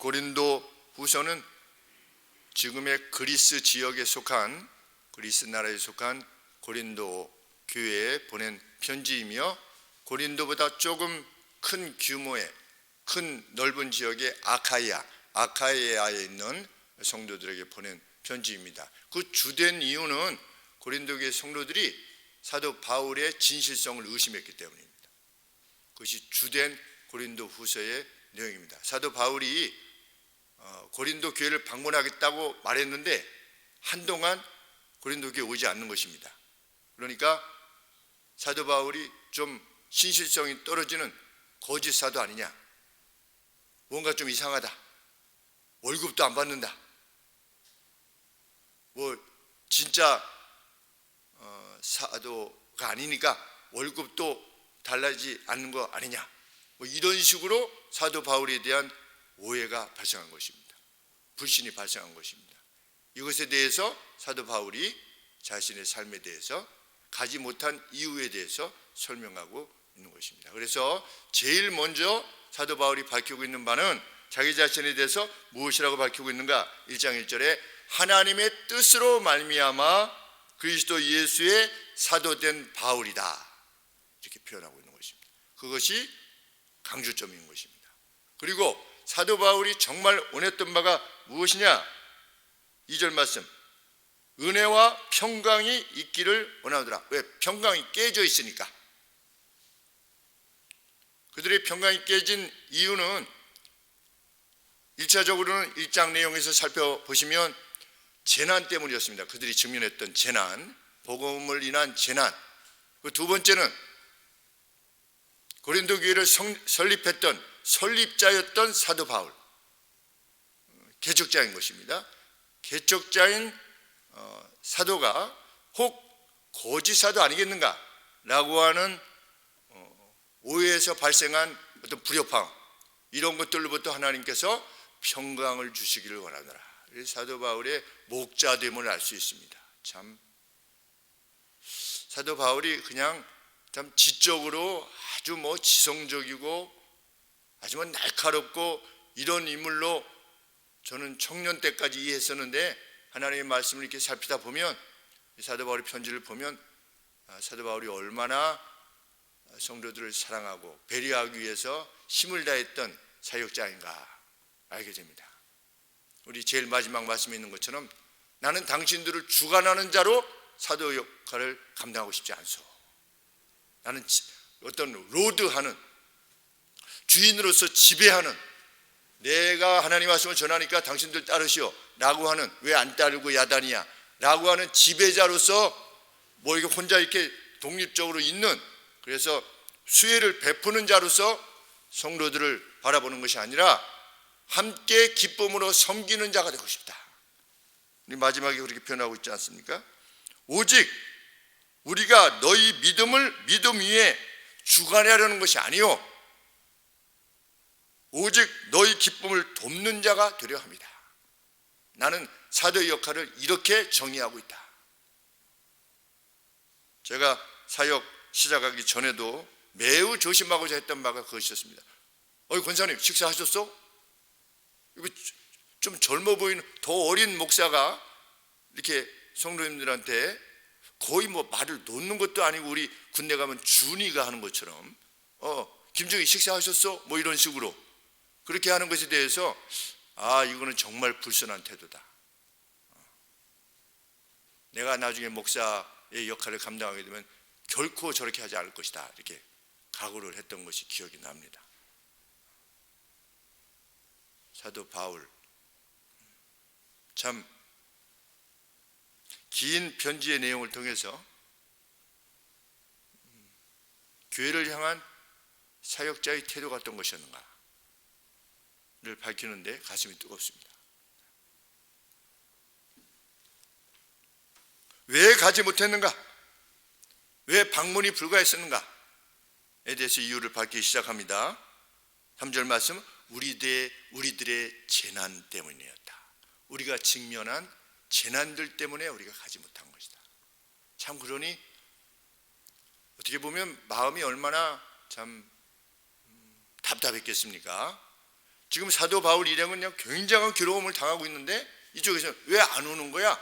고린도 후서는 지금의 그리스 지역에 속한, 그리스 나라에 속한 고린도 교회에 보낸 편지이며, 고린도보다 조금 큰 규모의, 큰 넓은 지역의 아카이아에 있는 성도들에게 보낸 편지입니다. 그 주된 이유는 고린도 교회 성도들이 사도 바울의 진실성을 의심했기 때문입니다. 그것이 주된 고린도 후서의 내용입니다. 사도 바울이 고린도 교회를 방문하겠다고 말했는데 한동안 고린도 교회에 오지 않는 것입니다. 그러니까 사도 바울이 좀 신실성이 떨어지는 거짓 사도 아니냐, 뭔가 좀 이상하다, 월급도 안 받는다, 뭐 진짜 사도가 아니니까 월급도 달라지지 않는 거 아니냐, 뭐 이런 식으로 사도 바울에 대한 오해가 발생한 것입니다. 불신이 발생한 것입니다. 이것에 대해서 사도 바울이 자신의 삶에 대해서 가지 못한 이유에 대해서 설명하고 있는 것입니다. 그래서 제일 먼저 사도 바울이 밝히고 있는 바는 자기 자신에 대해서 무엇이라고 밝히고 있는가? 1장 1절에 하나님의 뜻으로 말미암아 그리스도 예수의 사도된 바울이다, 이렇게 표현하고 있는 것입니다. 그것이 강조점인 것입니다. 그리고 사도 바울이 정말 원했던 바가 무엇이냐? 2절 말씀, 은혜와 평강이 있기를 원하더라. 왜? 평강이 깨져 있으니까. 그들의 평강이 깨진 이유는 1차적으로는 1장 내용에서 살펴보시면 재난 때문이었습니다. 그들이 직면했던 재난, 복음을 인한 재난. 두 번째는 고린도 교회를 설립했던 설립자였던 사도 바울, 개척자인 것입니다. 개척자인 사도가 혹 거짓 사도 아니겠는가 라고 하는 오해에서 발생한 어떤 불협화, 이런 것들로부터 하나님께서 평강을 주시기를 원하노라. 사도 바울의 목자됨을 알 수 있습니다. 참 사도 바울이 그냥 참 지적으로 아주 지성적이고 아주 날카롭고 이런 인물로 저는 청년 때까지 이해했었는데, 하나님의 말씀을 이렇게 살피다 보면, 사도 바울의 편지를 보면 사도 바울이 얼마나 성도들을 사랑하고 배려하기 위해서 힘을 다했던 사역자인가 알게 됩니다. 우리 제일 마지막 말씀에 있는 것처럼 나는 당신들을 주관하는 자로 사도 역할을 감당하고 싶지 않소. 나는 어떤 로드하는, 주인으로서 지배하는, 내가 하나님 말씀을 전하니까 당신들 따르시오 라고 하는, 왜 안 따르고 야단이야 라고 하는 지배자로서 이렇게 혼자 이렇게 독립적으로 있는, 그래서 수혜를 베푸는 자로서 성도들을 바라보는 것이 아니라 함께 기쁨으로 섬기는 자가 되고 싶다. 우리 마지막에 그렇게 표현하고 있지 않습니까? 오직 우리가 너희 믿음 위에 주관하려는 것이 아니요, 오직 너희 기쁨을 돕는 자가 되려 합니다. 나는 사도의 역할을 이렇게 정의하고 있다. 제가 사역 시작하기 전에도 매우 조심하고자 했던 바가 그것이었습니다. 권사님 식사하셨어? 이거 좀 젊어 보이는 더 어린 목사가 이렇게 성도님들한테 거의 말을 놓는 것도 아니고, 우리 군대 가면 준이가 하는 것처럼 김정희 식사하셨어? 이런 식으로 그렇게 하는 것에 대해서 이거는 정말 불순한 태도다. 내가 나중에 목사의 역할을 감당하게 되면 결코 저렇게 하지 않을 것이다, 이렇게 각오를 했던 것이 기억이 납니다. 사도 바울, 참 긴 편지의 내용을 통해서 교회를 향한 사역자의 태도가 어떤 것이었는가를 밝히는데 가슴이 뜨겁습니다. 왜 가지 못했는가? 왜 방문이 불가했었는가에 대해서 이유를 밝히기 시작합니다. 3절 말씀, 우리들의 재난 때문이었다. 우리가 직면한 재난들 때문에 우리가 가지 못한 것이다. 참 그러니 어떻게 보면 마음이 얼마나 참 답답했겠습니까? 지금 사도 바울 일행은 그냥 굉장한 괴로움을 당하고 있는데 이쪽에서 왜 안 오는 거야?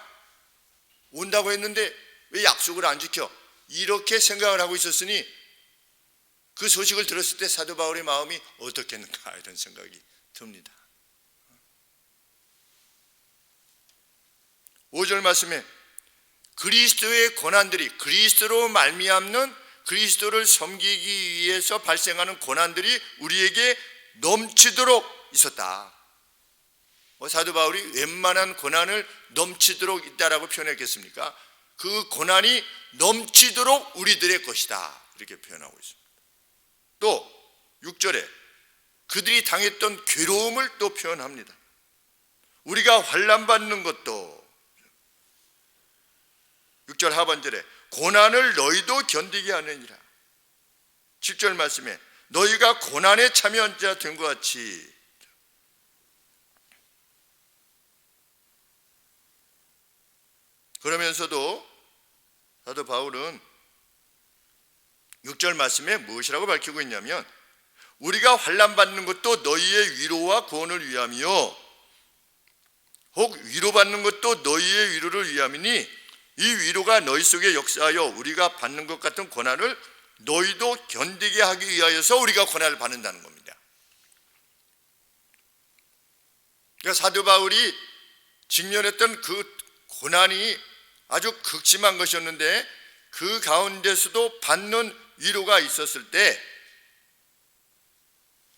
온다고 했는데 왜 약속을 안 지켜? 이렇게 생각을 하고 있었으니 그 소식을 들었을 때 사도 바울의 마음이 어떻겠는가 이런 생각이 듭니다. 5절 말씀에 그리스도의 고난들이, 그리스도로 말미암는 그리스도를 섬기기 위해서 발생하는 고난들이 우리에게 넘치도록 있었다. 사도 바울이 웬만한 고난을 넘치도록 있다라고 표현했겠습니까? 그 고난이 넘치도록 우리들의 것이다 이렇게 표현하고 있습니다. 또 6절에 그들이 당했던 괴로움을 또 표현합니다. 우리가 환난받는 것도 6절 하반절에 고난을 너희도 견디게 하느니라. 7절 말씀에 너희가 고난에 참여한 자 된 것 같이. 그러면서도 사도 바울은 6절 말씀에 무엇이라고 밝히고 있냐면 우리가 환난받는 것도 너희의 위로와 구원을 위함이요 혹 위로받는 것도 너희의 위로를 위함이니 이 위로가 너희 속에 역사하여 우리가 받는 것 같은 고난을 너희도 견디게 하기 위하여서 우리가 고난을 받는다는 겁니다. 그러니까 사도 바울이 직면했던 그 고난이 아주 극심한 것이었는데 그 가운데서도 받는 위로가 있었을 때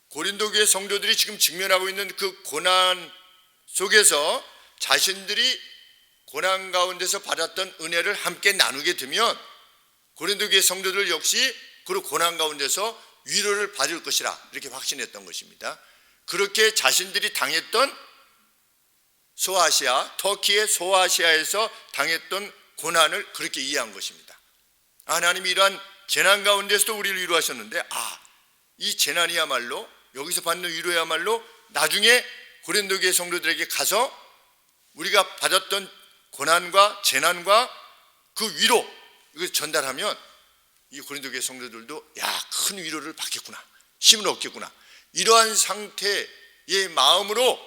고린도 교회 성도들이 지금 직면하고 있는 그 고난 속에서 자신들이 고난 가운데서 받았던 은혜를 함께 나누게 되면 고린도 교회 성도들 역시 그 고난 가운데서 위로를 받을 것이라 이렇게 확신했던 것입니다. 그렇게 자신들이 당했던 소아시아, 터키의 소아시아에서 당했던 고난을 그렇게 이해한 것입니다. 하나님이 이러한 재난 가운데서도 우리를 위로하셨는데 이 재난이야말로 여기서 받는 위로야말로 나중에 고린도 교회 성도들에게 가서 우리가 받았던 고난과 재난과 그 위로 이걸 전달하면 이 고린도 교회 성도들도 큰 위로를 받겠구나, 힘을 얻겠구나, 이러한 상태의 마음으로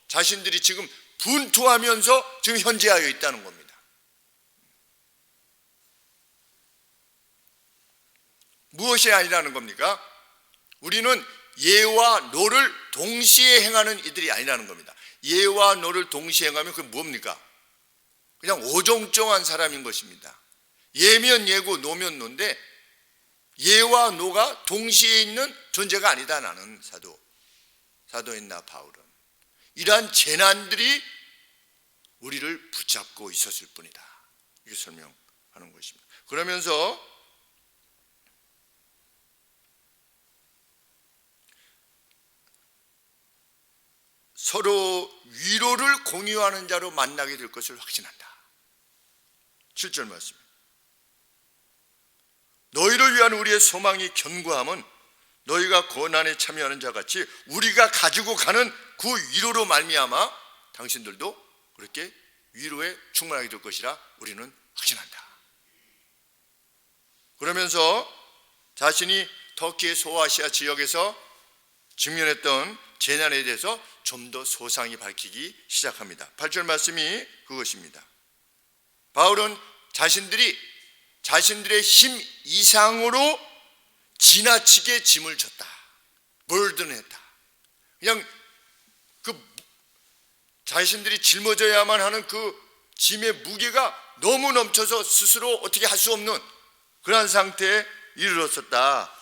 자신들이 지금 분투하면서 지금 현재하여 있다는 겁니다. 무엇이 아니라는 겁니까? 우리는 예와 노를 동시에 행하는 이들이 아니라는 겁니다. 예와 노를 동시에 행하면 그게 뭡니까? 그냥 어정쩡한 사람인 것입니다. 예면 예고 노면 노인데 예와 노가 동시에 있는 존재가 아니다. 나는 사도인 나 바울은 이러한 재난들이 우리를 붙잡고 있었을 뿐이다. 이게 설명하는 것입니다. 그러면서 서로 위로를 공유하는 자로 만나게 될 것을 확신한다. 7절 말씀. 너희를 위한 우리의 소망이 견고함은 너희가 고난에 참여하는 자 같이 우리가 가지고 가는 그 위로로 말미암아 당신들도 그렇게 위로에 충만하게 될 것이라 우리는 확신한다. 그러면서 자신이 터키의 소아시아 지역에서 직면했던 재난에 대해서 좀 더 소상히 밝히기 시작합니다. 8절 말씀이 그것입니다. 바울은 자신들의 힘 이상으로 지나치게 짐을 졌다. burden했다. 그냥 자신들이 짊어져야만 하는 그 짐의 무게가 너무 넘쳐서 스스로 어떻게 할 수 없는 그러한 상태에 이르렀었다.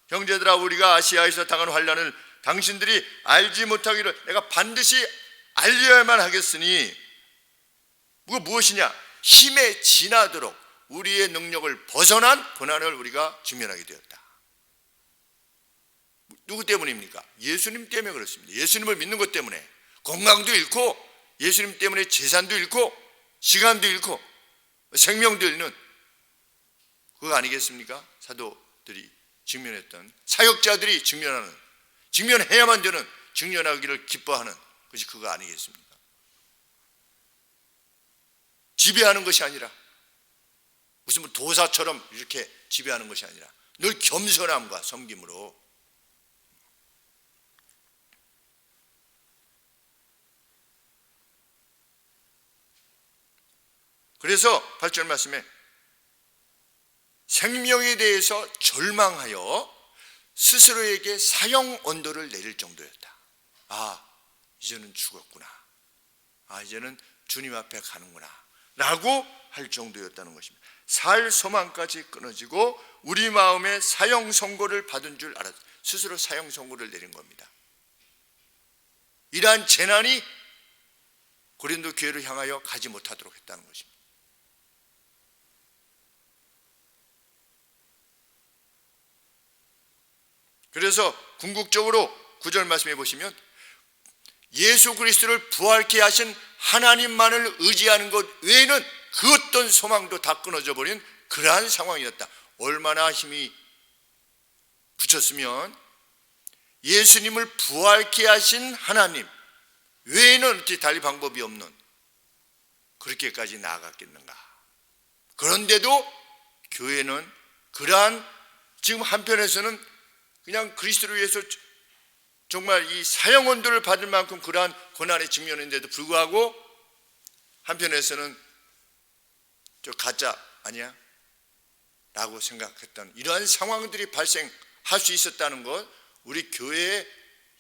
형제들아, 우리가 아시아에서 당한 환난을 당신들이 알지 못하기를 내가 반드시 알려야만 하겠으니 무엇이냐? 힘에 지나도록 우리의 능력을 벗어난 고난을 우리가 직면하게 되었다. 누구 때문입니까? 예수님 때문에 그렇습니다. 예수님을 믿는 것 때문에 건강도 잃고 예수님 때문에 재산도 잃고 시간도 잃고 생명도 잃는 그거 아니겠습니까? 사도들이 직면했던, 사역자들이 직면해야만 되는, 직면하기를 기뻐하는 것이 그거 아니겠습니까? 지배하는 것이 아니라 무슨 도사처럼 이렇게 지배하는 것이 아니라 늘 겸손함과 섬김으로. 그래서 8절 말씀에 생명에 대해서 절망하여 스스로에게 사형 언도를 내릴 정도였다. 이제는 죽었구나. 이제는 주님 앞에 가는구나 라고 할 정도였다는 것입니다. 살 소망까지 끊어지고 우리 마음에 사형 선고를 받은 줄 알았, 스스로 사형 선고를 내린 겁니다. 이러한 재난이 고린도 교회를 향하여 가지 못하도록 했다는 것입니다. 그래서 궁극적으로 9절 말씀해 보시면 예수 그리스도를 부활케 하신 하나님만을 의지하는 것 외에는 그 어떤 소망도 다 끊어져 버린 그러한 상황이었다. 얼마나 힘이 붙였으면 예수님을 부활케 하신 하나님 외에는 어떻게 달리 방법이 없는 그렇게까지 나아갔겠는가. 그런데도 교회는 그러한, 지금 한편에서는 그냥 그리스도를 위해서 정말 이 사형 언도를 받을 만큼 그러한 고난에 직면했는데도 불구하고 한편에서는 저 가짜 아니야? 라고 생각했던 이러한 상황들이 발생할 수 있었다는 것, 우리 교회에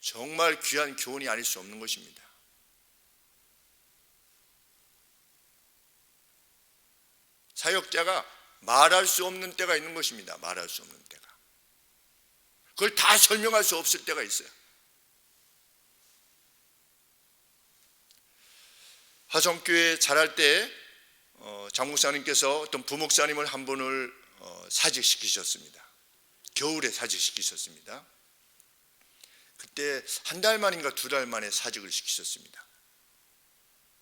정말 귀한 교훈이 아닐 수 없는 것입니다. 사역자가 말할 수 없는 때가 있는 것입니다. 말할 수 없는 때가. 그걸 다 설명할 수 없을 때가 있어요. 화성교회 자랄 때 장목사님께서 어떤 부목사님을 한 분을 사직시키셨습니다. 겨울에 사직시키셨습니다. 그때 한 달 만인가 2달 만에 사직을 시키셨습니다.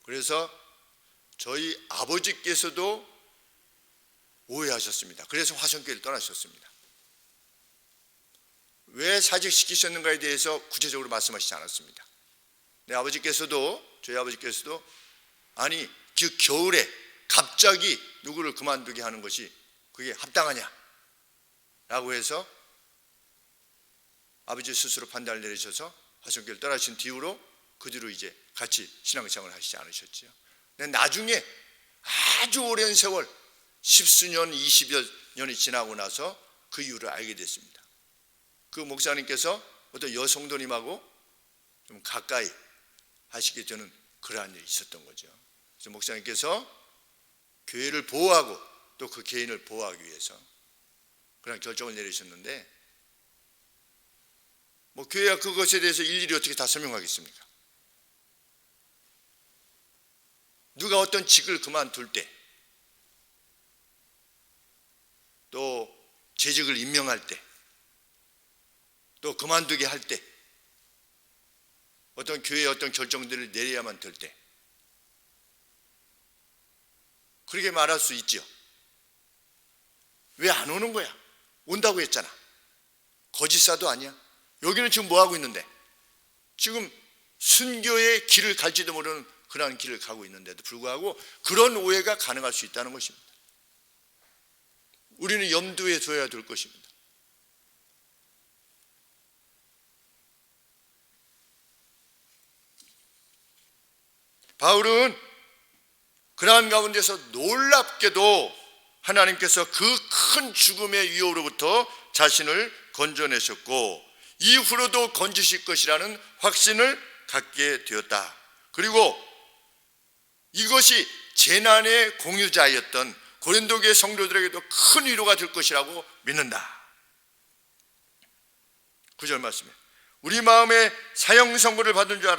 그래서 저희 아버지께서도 오해하셨습니다. 그래서 화성교회를 떠나셨습니다. 왜 사직시키셨는가에 대해서 구체적으로 말씀하시지 않았습니다. 저희 아버지께서도 아니 그 겨울에 갑자기 누구를 그만두게 하는 것이 그게 합당하냐 라고 해서 아버지 스스로 판단을 내리셔서 화성교회를 떠나신 뒤로 그 뒤로 이제 같이 신앙생활을 하시지 않으셨죠. 근데 나중에 아주 오랜 세월 10수년 20여 년이 지나고 나서 그 이유를 알게 됐습니다. 그 목사님께서 어떤 여성도님하고 좀 가까이 하시게 되는 그러한 일이 있었던 거죠. 그래서 목사님께서 교회를 보호하고 또 그 개인을 보호하기 위해서 그런 결정을 내리셨는데, 교회가 그것에 대해서 일일이 어떻게 다 설명하겠습니까? 누가 어떤 직을 그만둘 때, 또 재직을 임명할 때, 또 그만두게 할 때, 어떤 교회의 어떤 결정들을 내려야만 될 때, 그렇게 말할 수 있죠. 왜 안 오는 거야? 온다고 했잖아. 거짓사도 아니야. 여기는 지금 뭐 하고 있는데? 지금 순교의 길을 갈지도 모르는 그러한 길을 가고 있는데도 불구하고 그런 오해가 가능할 수 있다는 것입니다. 우리는 염두에 둬야 될 것입니다. 바울은 그러한 가운데서 놀랍게도 하나님께서 그 큰 죽음의 위협으로부터 자신을 건져내셨고 이후로도 건지실 것이라는 확신을 갖게 되었다. 그리고 이것이 재난의 공유자였던 고린도 교회 성도들에게도 큰 위로가 될 것이라고 믿는다. 9절 말씀에 우리 마음에 사형 선고를 받은 줄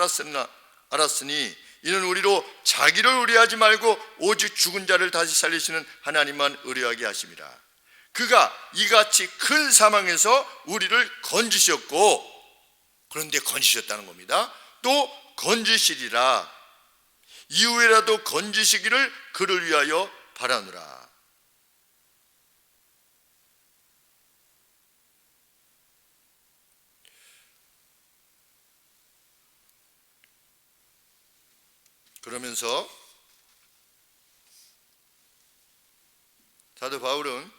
알았으니 이는 우리로 자기를 의뢰하지 말고 오직 죽은 자를 다시 살리시는 하나님만 의뢰하게 하심이라. 그가 이같이 큰 사망에서 우리를 건지셨고, 그런데 건지셨다는 겁니다. 또 건지시리라. 이후에라도 건지시기를 그를 위하여 바라노라. 그러면서 사도 바울은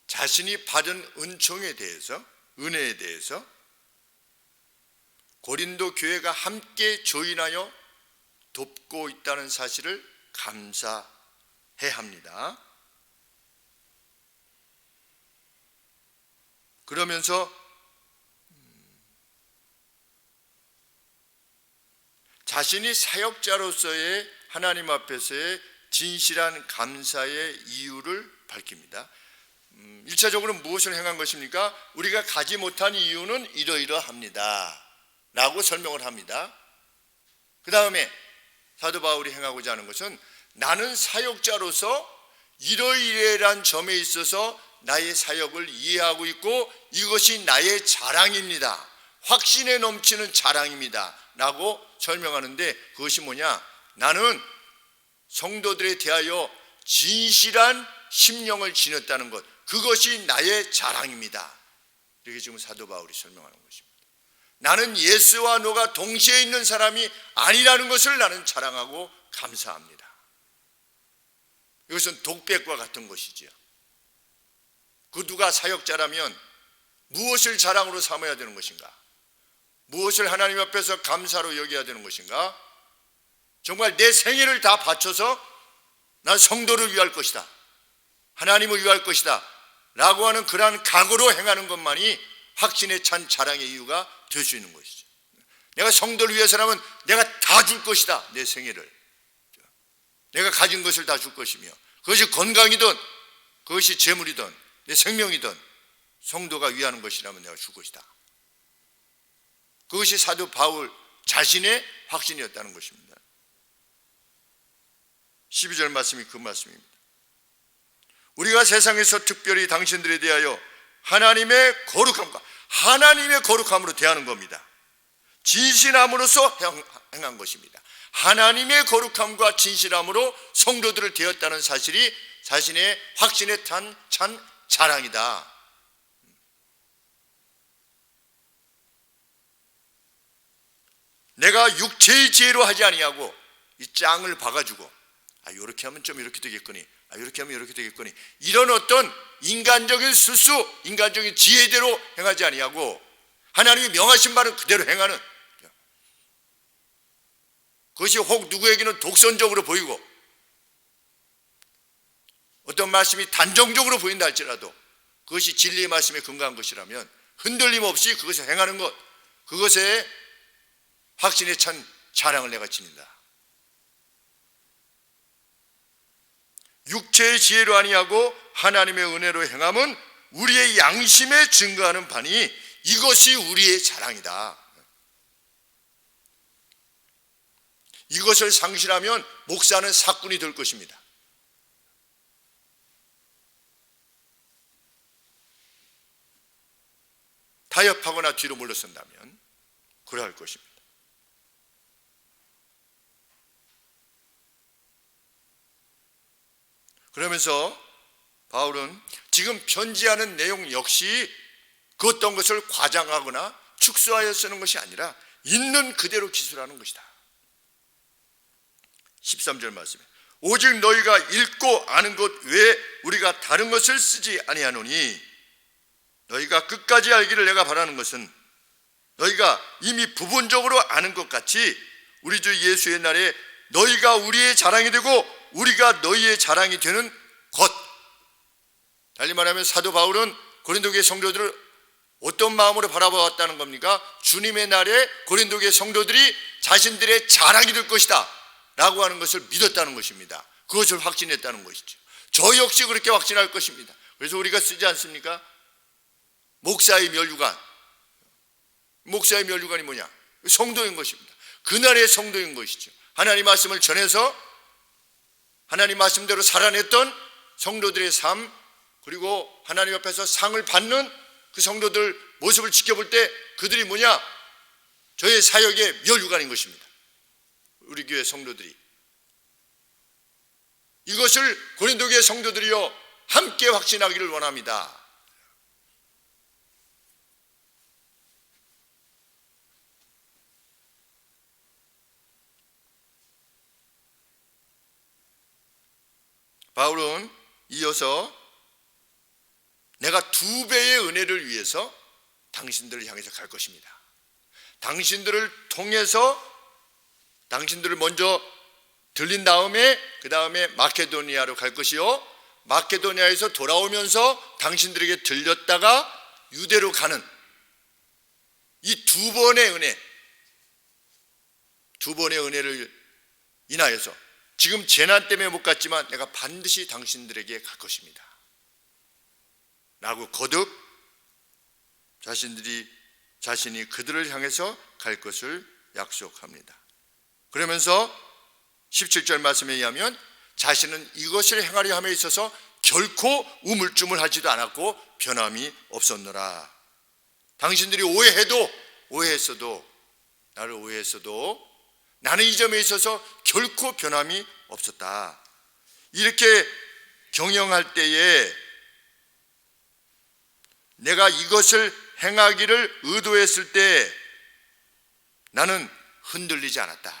자신이 받은 은총에 대해서, 은혜에 대해서 고린도 교회가 함께 조인하여 돕고 있다는 사실을 감사해야 합니다. 그러면서 자신이 사역자로서의 하나님 앞에서의 진실한 감사의 이유를 밝힙니다. 1차적으로 무엇을 행한 것입니까? 우리가 가지 못한 이유는 이러이러합니다 라고 설명을 합니다. 그 다음에 사도 바울이 행하고자 하는 것은 나는 사역자로서 이러이러한 점에 있어서 나의 사역을 이해하고 있고 이것이 나의 자랑입니다. 확신에 넘치는 자랑입니다 라고 설명하는데, 그것이 뭐냐? 나는 성도들에 대하여 진실한 심령을 지녔다는 것, 그것이 나의 자랑입니다. 이렇게 지금 사도 바울이 설명하는 것입니다. 나는 예수와 너가 동시에 있는 사람이 아니라는 것을 나는 자랑하고 감사합니다. 이것은 독백과 같은 것이지요. 그 누가 사역자라면 무엇을 자랑으로 삼아야 되는 것인가? 무엇을 하나님 앞에서 감사로 여겨야 되는 것인가? 정말 내 생애를 다 바쳐서 난 성도를 위할 것이다, 하나님을 위할 것이다 라고 하는 그러한 각오로 행하는 것만이 확신에 찬 자랑의 이유가 될 수 있는 것이죠. 내가 성도를 위해서라면 내가 다 줄 것이다. 내 생애를, 내가 가진 것을 다 줄 것이며, 그것이 건강이든 그것이 재물이든 내 생명이든 성도가 위하는 것이라면 내가 줄 것이다. 그것이 사도 바울 자신의 확신이었다는 것입니다. 12절 말씀이 그 말씀입니다. 우리가 세상에서 특별히 당신들에 대하여 하나님의 거룩함으로 대하는 겁니다. 진실함으로써 행한 것입니다. 하나님의 거룩함과 진실함으로 성도들을 대했다는 사실이 자신의 확신에 찬 자랑이다. 내가 육체의 지혜로 하지 아니하고 이 짱을 봐가지고 이렇게 하면 좀 이렇게 되겠거니, 이렇게 하면 이렇게 되겠거니, 이런 어떤 인간적인 수수, 인간적인 지혜대로 행하지 아니하고 하나님이 명하신 바는 그대로 행하는, 그것이 혹 누구에게는 독선적으로 보이고 어떤 말씀이 단정적으로 보인다 할지라도 그것이 진리의 말씀에 근거한 것이라면 흔들림 없이 그것을 행하는 것, 그것에 확신에 찬 자랑을 내가 지닌다. 육체의 지혜로 아니하고 하나님의 은혜로 행함은 우리의 양심에 증거하는 바니 이것이 우리의 자랑이다. 이것을 상실하면 목사는 사꾼이 될 것입니다. 타협하거나 뒤로 물러선다면 그러할 것입니다. 그러면서 바울은 지금 편지하는 내용 역시 그 어떤 것을 과장하거나 축소하여 쓰는 것이 아니라 있는 그대로 기술하는 것이다. 13절 말씀에 오직 너희가 읽고 아는 것 외에 우리가 다른 것을 쓰지 아니하노니 너희가 끝까지 알기를 내가 바라는 것은 너희가 이미 부분적으로 아는 것 같이 우리 주 예수의 날에 너희가 우리의 자랑이 되고 우리가 너희의 자랑이 되는 것. 달리 말하면 사도 바울은 고린도교회 성도들을 어떤 마음으로 바라보았다는 겁니까? 주님의 날에 고린도교회 성도들이 자신들의 자랑이 될 것이다 라고 하는 것을 믿었다는 것입니다. 그것을 확신했다는 것이죠. 저 역시 그렇게 확신할 것입니다. 그래서 우리가 쓰지 않습니까? 목사의 면류관. 목사의 면류관이 뭐냐? 성도인 것입니다. 그날의 성도인 것이죠. 하나님 말씀을 전해서 하나님 말씀대로 살아냈던 성도들의 삶, 그리고 하나님 앞에서 상을 받는 그 성도들 모습을 지켜볼 때 그들이 뭐냐? 저의 사역의 면류관인 것입니다. 우리 교회 성도들이 이것을 고린도교회 성도들이요 함께 확신하기를 원합니다. 바울은 이어서 내가 2배의 은혜를 위해서 당신들을 향해서 갈 것입니다. 당신들을 통해서 당신들을 먼저 들린 다음에 그 다음에 마케도니아로 갈 것이요, 마케도니아에서 돌아오면서 당신들에게 들렸다가 유대로 가는 이 두 번의 은혜, 두 번의 은혜를 인하여서 지금 재난 때문에 못 갔지만 내가 반드시 당신들에게 갈 것입니다 라고 거듭 자신이 그들을 향해서 갈 것을 약속합니다. 그러면서 17절 말씀에 의하면 자신은 이것을 행하려 함에 있어서 결코 우물쭈물하지도 않았고 변함이 없었노라. 당신들이 오해했어도 나를 오해했어도 나는 이 점에 있어서 결코 변함이 없었다. 이렇게 경영할 때에 내가 이것을 행하기를 의도했을 때 나는 흔들리지 않았다.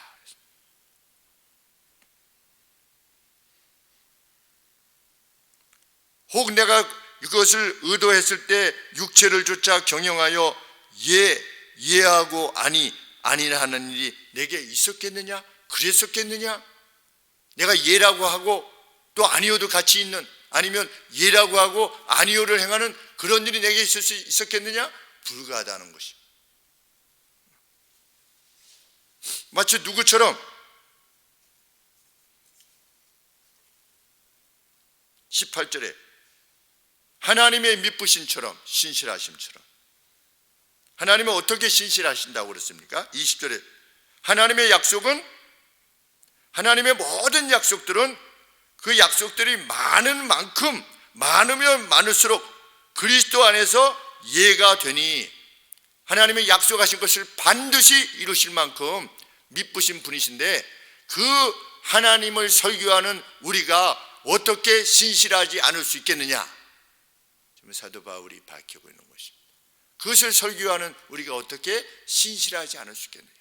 혹 내가 이것을 의도했을 때 육체를 쫓아 경영하여 예하고 아니나 하는 일이 내게 있었겠느냐? 그랬었겠느냐? 내가 예라고 하고 또 아니오도 같이 있는, 아니면 예라고 하고 아니오를 행하는 그런 일이 내게 있을 수 있었겠느냐? 불가하다는 것이. 마치 누구처럼 18절에 하나님의 미쁘심처럼, 신실하심처럼. 하나님은 어떻게 신실하신다고 그랬습니까? 20절에 하나님의 약속은, 하나님의 모든 약속들은 그 약속들이 많은 만큼, 많으면 많을수록 그리스도 안에서 예가 되니 하나님의 약속하신 것을 반드시 이루실 만큼 미쁘신 분이신데, 그 하나님을 설교하는 우리가 어떻게 신실하지 않을 수 있겠느냐? 지금 사도 바울이 밝히고 있는 것입니다. 그것을 설교하는 우리가 어떻게 신실하지 않을 수 있겠느냐?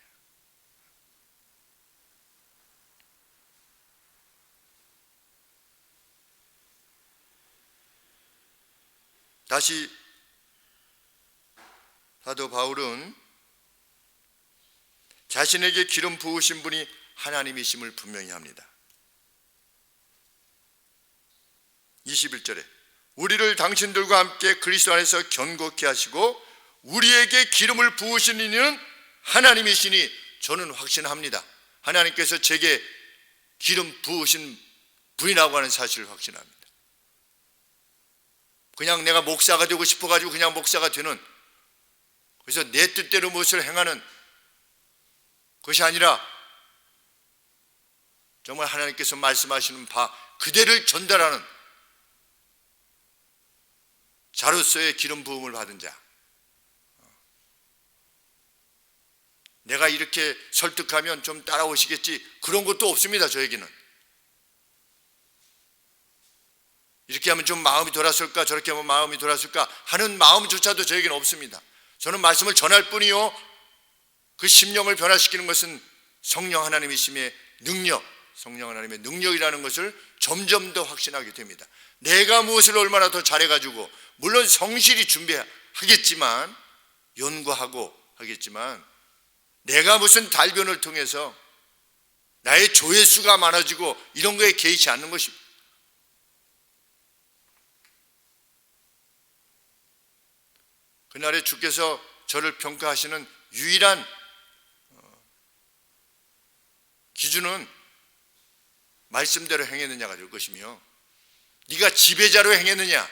다시 사도 바울은 자신에게 기름 부으신 분이 하나님이심을 분명히 합니다. 21절에 우리를 당신들과 함께 그리스도 안에서 견고케 하시고 우리에게 기름을 부으신 이는 하나님이시니 저는 확신합니다. 하나님께서 제게 기름 부으신 분이라고 하는 사실을 확신합니다. 그냥 내가 목사가 되고 싶어가지고 그냥 목사가 되는, 그래서 내 뜻대로 무엇을 행하는 것이 아니라 정말 하나님께서 말씀하시는 바 그대를 전달하는 자로서의 기름 부음을 받은 자. 내가 이렇게 설득하면 좀 따라오시겠지, 그런 것도 없습니다. 저에게는 이렇게 하면 좀 마음이 돌아설까, 저렇게 하면 마음이 돌아설까 하는 마음조차도 저에게는 없습니다. 저는 말씀을 전할 뿐이요, 그 심령을 변화시키는 것은 성령 하나님이심의 능력, 성령 하나님의 능력이라는 것을 점점 더 확신하게 됩니다. 내가 무엇을 얼마나 더 잘해가지고, 물론 성실히 준비하겠지만, 연구하고 하겠지만, 내가 무슨 달변을 통해서 나의 조회수가 많아지고 이런 거에 개의치 않는 것입니다. 그날에 주께서 저를 평가하시는 유일한 기준은 말씀대로 행했느냐가 될 것이며, 네가 지배자로 행했느냐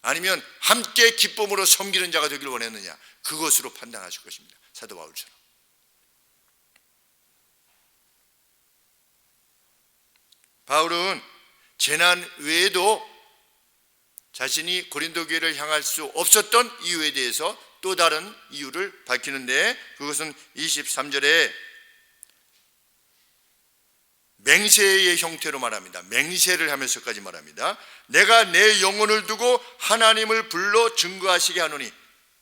아니면 함께 기쁨으로 섬기는 자가 되길 원했느냐, 그것으로 판단하실 것입니다. 사도 바울처럼. 바울은 재난 외에도 자신이 고린도 교회를 향할 수 없었던 이유에 대해서 또 다른 이유를 밝히는데, 그것은 23절에 맹세의 형태로 말합니다. 맹세를 하면서까지 말합니다. 내가 내 영혼을 두고 하나님을 불러 증거하시게 하노니,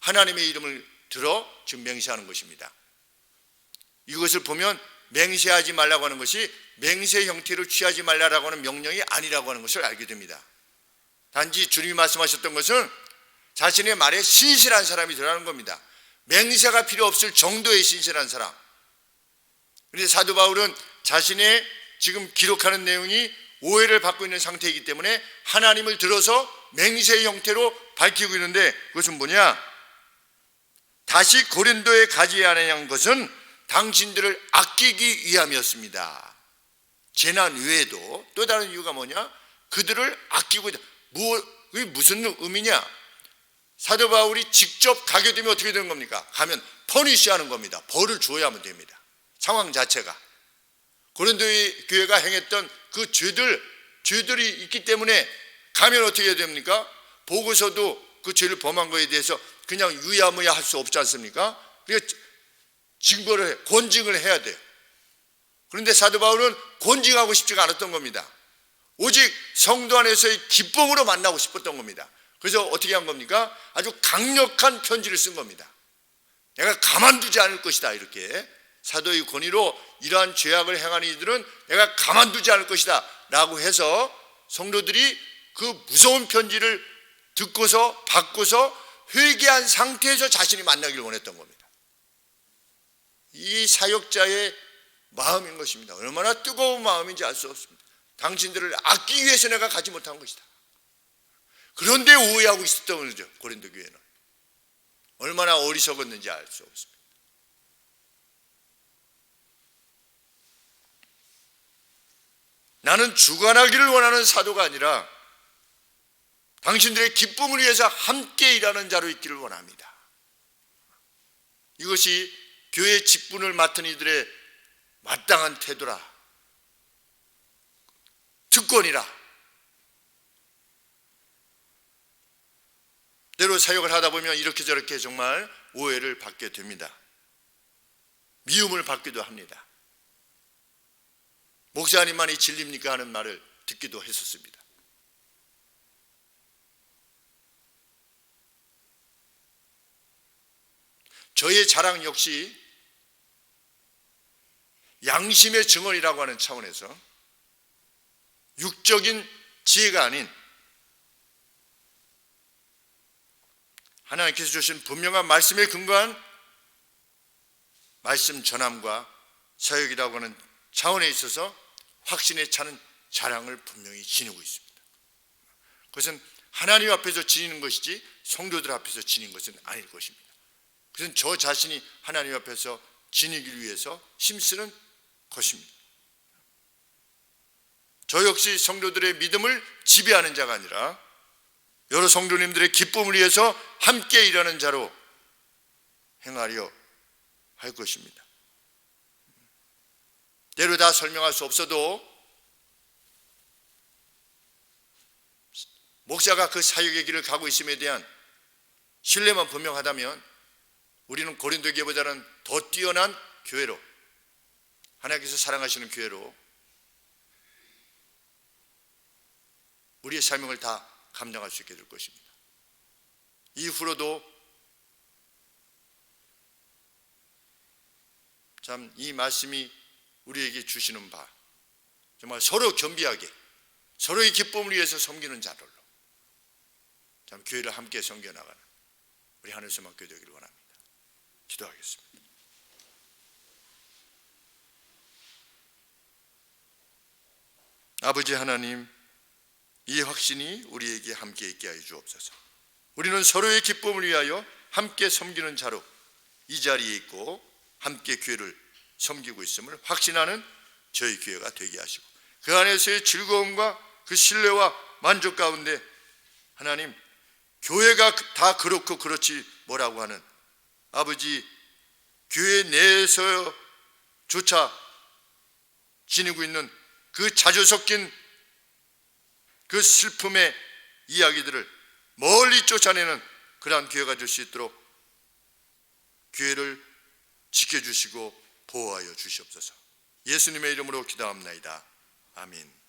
하나님의 이름을 들어 지금 맹세하는 것입니다. 이것을 보면 맹세하지 말라고 하는 것이 맹세 형태를 취하지 말라고 하는 명령이 아니라고 하는 것을 알게 됩니다. 단지 주님이 말씀하셨던 것은 자신의 말에 신실한 사람이 되라는 겁니다. 맹세가 필요 없을 정도의 신실한 사람, 그런데 사도 바울은 자신의 지금 기록하는 내용이 오해를 받고 있는 상태이기 때문에 하나님을 들어서 맹세의 형태로 밝히고 있는데, 그것은 뭐냐? 다시 고린도에 가지 아니한 것은 당신들을 아끼기 위함이었습니다. 재난 외에도 또 다른 이유가 뭐냐? 그들을 아끼고 있다. 그게 무슨 의미냐? 사도 바울이 직접 가게 되면 어떻게 되는 겁니까? 가면 퍼니시하는 겁니다. 벌을 줘야만 됩니다. 상황 자체가. 고린도의 교회가 행했던 그 죄들이 있기 때문에 가면 어떻게 됩니까? 보고서도 그 죄를 범한 거에 대해서 그냥 유야무야 할 수 없지 않습니까? 그러니까 권징을 해야 돼요. 그런데 사도 바울은 권징하고 싶지가 않았던 겁니다. 오직 성도 안에서의 기쁨으로 만나고 싶었던 겁니다. 그래서 어떻게 한 겁니까? 아주 강력한 편지를 쓴 겁니다. 내가 가만두지 않을 것이다, 이렇게. 사도의 권위로 이러한 죄악을 행하는 이들은 내가 가만두지 않을 것이다 라고 해서 성도들이 그 무서운 편지를 듣고서 받고서 회개한 상태에서 자신이 만나기를 원했던 겁니다. 이 사역자의 마음인 것입니다. 얼마나 뜨거운 마음인지 알 수 없습니다. 당신들을 아끼기 위해서 내가 가지 못한 것이다. 그런데 오해하고 있었던 거죠. 고린도 교회는 얼마나 어리석었는지 알 수 없습니다. 나는 주관하기를 원하는 사도가 아니라 당신들의 기쁨을 위해서 함께 일하는 자로 있기를 원합니다. 이것이 교회 직분을 맡은 이들의 마땅한 태도라, 특권이라. 때로 사역을 하다 보면 이렇게 저렇게 정말 오해를 받게 됩니다. 미움을 받기도 합니다. 목사님만이 진리입니까? 하는 말을 듣기도 했었습니다. 저의 자랑 역시 양심의 증언이라고 하는 차원에서 육적인 지혜가 아닌 하나님께서 주신 분명한 말씀에 근거한 말씀 전함과 사역이라고 하는 차원에 있어서 확신에 차는 자랑을 분명히 지니고 있습니다. 그것은 하나님 앞에서 지니는 것이지 성도들 앞에서 지니는 것은 아닐 것입니다. 그것은 저 자신이 하나님 앞에서 지니기 위해서 힘쓰는 것입니다. 저 역시 성도들의 믿음을 지배하는 자가 아니라 여러 성도님들의 기쁨을 위해서 함께 일하는 자로 행하려 할 것입니다. 때로 다 설명할 수 없어도 목사가 그 사역의 길을 가고 있음에 대한 신뢰만 분명하다면 우리는 고린도 교회보다는 더 뛰어난 교회로, 하나님께서 사랑하시는 교회로 우리의 사명을 다 감당할 수 있게 될 것입니다. 이후로도 참 이 말씀이 우리에게 주시는 바, 정말 서로 겸비하게 서로의 기쁨을 위해서 섬기는 자들로 참 교회를 함께 섬겨나가는 우리 하늘소망교회 되기를 원합니다. 기도하겠습니다. 아버지 하나님, 이 확신이 우리에게 함께 있게 하여 주옵소서. 우리는 서로의 기쁨을 위하여 함께 섬기는 자로 이 자리에 있고 함께 교회를 섬기고 있음을 확신하는 저희 교회가 되게 하시고 그 안에서의 즐거움과 그 신뢰와 만족 가운데 하나님, 교회가 다 그렇고 그렇지 뭐라고 하는 아버지 교회 내에서조차 지니고 있는 그 자주 섞인 그 슬픔의 이야기들을 멀리 쫓아내는 그러한 교회가 될 수 있도록 교회를 지켜주시고 보호하여 주시옵소서. 예수님의 이름으로 기도합나이다. 아멘.